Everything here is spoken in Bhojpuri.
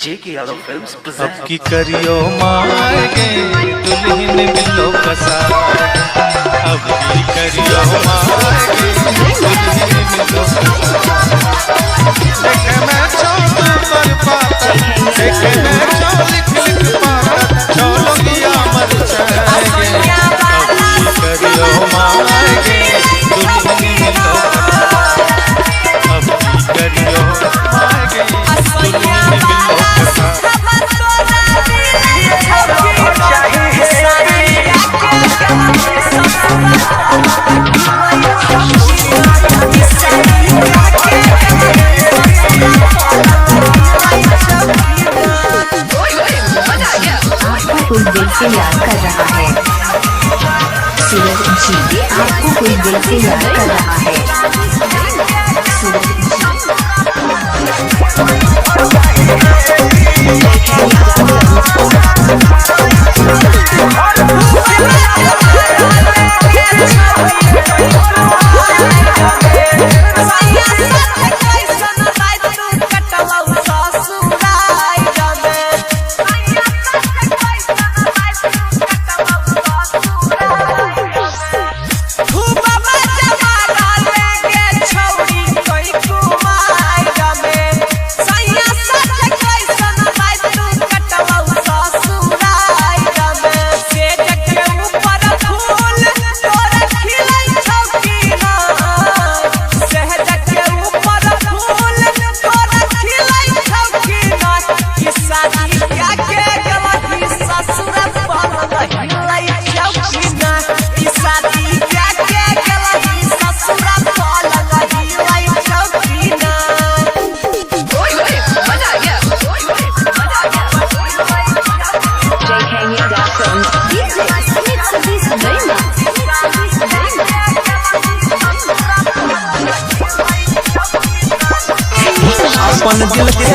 जेके यादव फिल्म्स प्रेजेंट। अब की करियो मांगे दुल्हन मिलो कसार, अब की करियो मांगे दुल्हन मिलो कसार। देखे मैं चौक पर पाता, देखे मैं लिख लिख पाता, चौलोगिया मर जाएंगे। अब की करियो मांगे दुल्हन मिलो कसार, अब की करियो मांगे दुल्हन मिलो कसार। कोई दिल से याद कर रहा है, सूरज जी आपको कोई दिल से याद कर रहा है, सूरज अपन दिल के